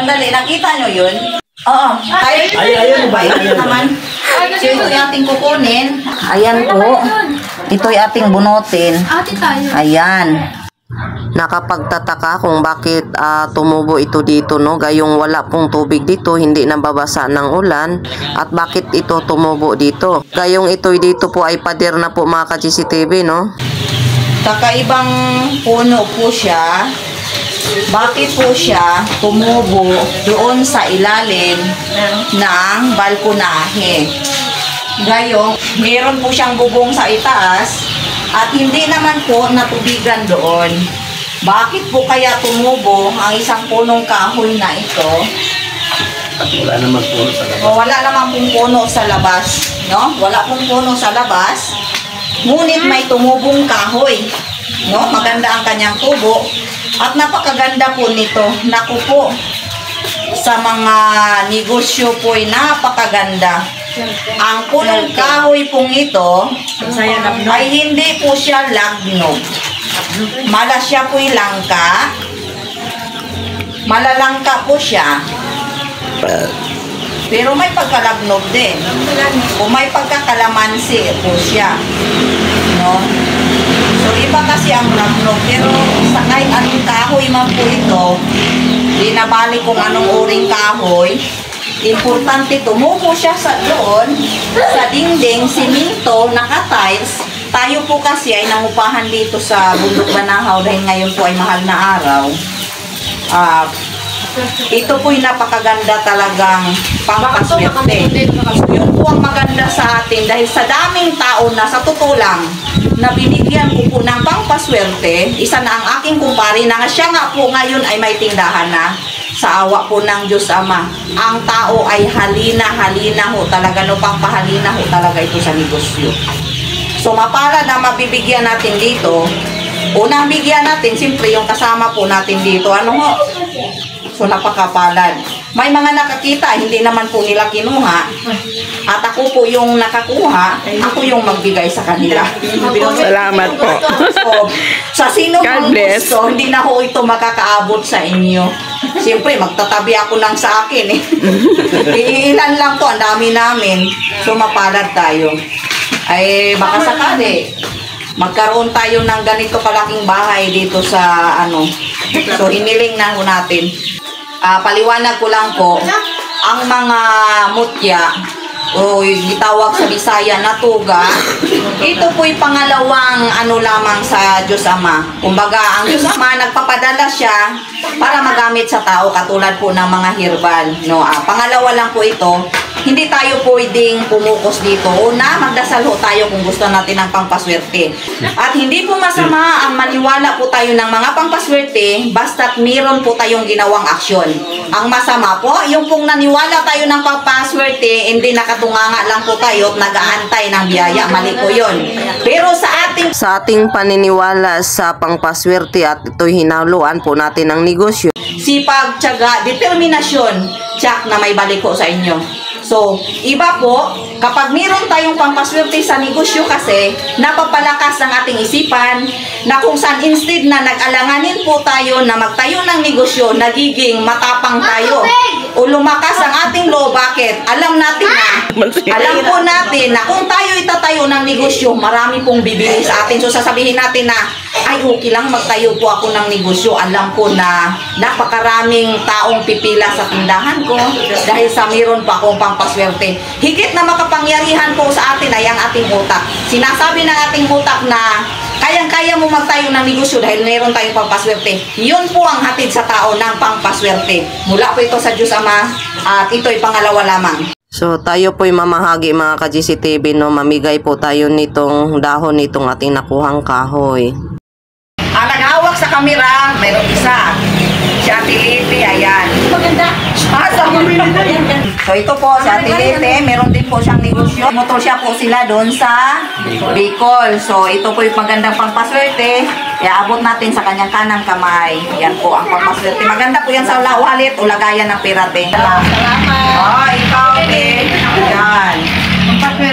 Sandali, nakita nyo yun? Oo. Ayun naman. So, ito yung ating kukunin. Ayan po. Ito yung ating bunutin. Ayan. Nakapagtataka kung bakit tumubo ito dito, no? Gayong wala pong tubig dito, hindi nababasa ng ulan, at bakit ito tumubo dito. Gayong ito dito po ay pader na po mga ka-GCTV, no? Kakaibang puno po siya. Bakit po siya tumubo doon sa ilalim ng balkonahe? Gayong meron po siyang bubong sa itaas at hindi naman po natubigan doon. Bakit po kaya tumubo ang isang punong kahoy na ito? Wala namang puno sa labas. Wala namang puno sa labas, no? Wala pong puno sa labas. Ngunit may tumubong kahoy, no? Maganda ang kanyang tubo at napakaganda po nito. Naku po, sa mga negosyo po ay napakaganda. Ang punong kahoy pong ito ay hindi po siya lagnog. Siya po'y langka. Malalangka po siya. Pero may pagkalagnog din. O may pagkakalamansi po siya. No? So iba kasi ang lagnog. Pero sa kahit anong kahoy man po ito, di nabali kung anong uring kahoy, importante tumubo siya sa doon, sa dingding, siminto, naka-tiles. Tayo po kasi ay nangupahan dito sa Bundok Banahaw dahil ngayon po ay mahal na araw. Ito po'y napakaganda talagang pangpaswerte. Yun po ang maganda sa atin dahil sa daming tao na sa totoo lang na binigyan ko po ng pangpaswerte. Isa na ang aking kumpare na siya nga po ngayon ay may tindahan na. Sa awa po ng Diyos Ama, ang tao ay halina ho talaga, no, pangpahalina ho talaga ito sa negosyo. So mapalad na mabibigyan natin dito. Unang bigyan natin, siyempre yung kasama po natin dito. Ano ho? So napakapalad. May mga nakakita, hindi naman po nila kinuha. At ako po yung nakakuha, ako yung magbigay sa kanila. Salamat po. So, sa sino pang gusto, hindi na ho ito makakaabot sa inyo. Siyempre, magtatabi ako lang sa akin eh. Iilan lang to, ang dami namin. So mapalad tayo. Ay baka sakali magkaroon tayo ng ganito kalaking bahay dito sa ano. So hiniling na ho natin. Paliwanag ko lang po, ang mga mutya o gitawag sa Bisaya na tuga, ito po'y pangalawang ano lamang sa Diyos Ama. Kumbaga, ang Diyos Ama nagpapadala siya para magamit sa tao katulad po ng mga herbal. No? Pangalawa lang po ito, hindi tayo pwedeng pumukos dito. Una, magdasal ho tayo kung gusto natin ng pangpaswerte. At hindi po masama ang maniwala po tayo ng mga pangpaswerte basta't meron po tayong ginawang aksyon. Ang masama po, yung pong naniwala tayo ng pangpaswerte, hindi nakatunganga lang po tayo at nag-aantay ng biyaya. Mali po yun. Pero sa ating paniniwala sa pangpaswerte at ito'y hinaluan po natin ng negosyo, sipag, tiyaga, determinasyon, tiyak na may balik po sa inyo. So, iba po, kapag meron tayong pampaswerte sa negosyo kasi, napapalakas ang ating isipan, na kung saan instead na nag-alanganin po tayo na magtayo ng negosyo, nagiging matapang tayo. O lumakas ang ating loob. Bakit? Alam po natin na kung tayo itatayo ng negosyo, marami pong bibili sa atin. So, sasabihin natin na, ay okay lang magtayo po ako ng negosyo. Alam ko na napakaraming taong pipila sa tindahan ko dahil sa meron pa akong pampaswerte. Higit na makapangyarihan po sa atin ay ang ating utak. Sinasabi ng ating utak na kayang-kaya mo magtayo ng negosyo dahil meron tayong pampaswerte. Yun po ang hatid sa tao ng pampaswerte. Mula po ito sa Diyos Ama at ito'y pangalawa lamang. So tayo po'y mamahagi mga ka-GCTV, no? Mamigay po tayo nitong dahon nitong ating nakuhang kahoy. Ang naghawak sa kamera, mayroong isa. Si Ate Lete, ayan. Maganda. So ito po, si Ate Lete, meron din po siyang negosyo. Motor siya po sila doon sa Bicol. So ito po yung magandang pampaswerte. Iaabot natin sa kanyang kanang kamay. Yan po ang pampaswerte. Maganda po yan sa wallet o lagayan ng pirate. Salamat. Oh, ikaw din. Ayan.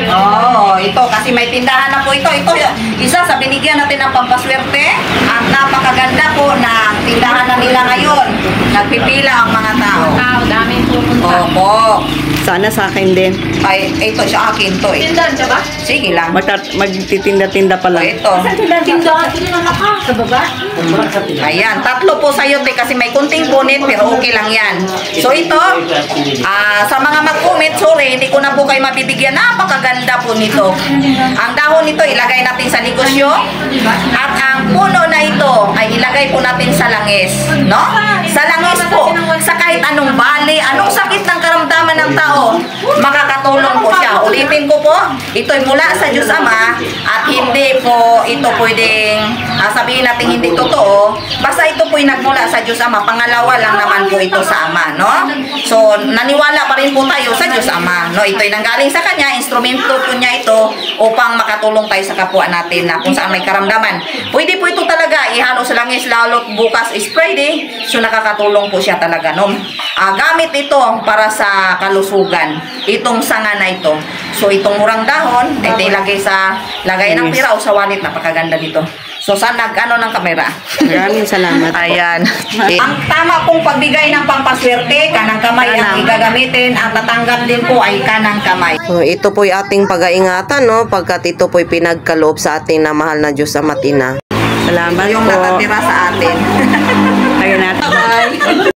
Oh, ito, kasi may tindahan na po ito. Ito, isa sa binigyan natin ng pampaswerte. At napakaganda po ng tindahan na nila ngayon. Nagpipila ang mga tao. Daming pupunta. Opo. Sana sa akin din. Ay, ito sa akin to eh. Tindahan ka ba? Sige lang. Magtitinda-tinda pa O, ito. Tindahan. Tindahan ka. Sa baba? Ayan, tatlo po sa'yo, te, kasi may kunting punit, pero okay lang yan. So ito, sa mga mag-comment, sorry, hindi ko na po kayo mabibigyan. Napakaganda po nito. Ang dahon nito, ilagay natin sa negosyo. At ang puno na ito, ay ilagay po natin sa langis. No? Sa langis po, sa kahit anong bali, anong sakit ng karamdaman ng tao, makakatulong po siya. Ulitin ko po, ito'y mula sa Diyos Ama, at hindi po ito pwedeng sabihin natin hindi totoo. Basta ito po'y nagmula sa Diyos Ama. Pangalawa lang naman po ito sa Ama, no? So, naniwala pa rin po tayo sa Diyos Ama, no? Ito'y nanggaling sa Kanya, instrumento po niya ito upang makatulong tayo sa kapwa natin na kung saan may karamdaman. Pwede po ito talaga ihalo sa langis, lalo't bukas is Friday, so nakakatulong po siya talaga, no? Gamit ito para sa kalusugan, itong sanga na ito. So, itong murang dahon, ito ilagay sa lagay ng pira o sa wallet, napakaganda dito. So, saan nag-ano ng kamera? Maraming salamat po. Ayan. Ang tama pong pagbigay ng pampaswerte, kanang kamay ang igagamitin. Ang tatanggap din po ay kanang kamay. So, ito po'y ating pag-aingatan, no? Pagkat ito po'y pinagkaloob sa ating na mahal na Diyos Ama't Ina. Salamat Yung po. nakatira sa atin. Ayun natin. Bye.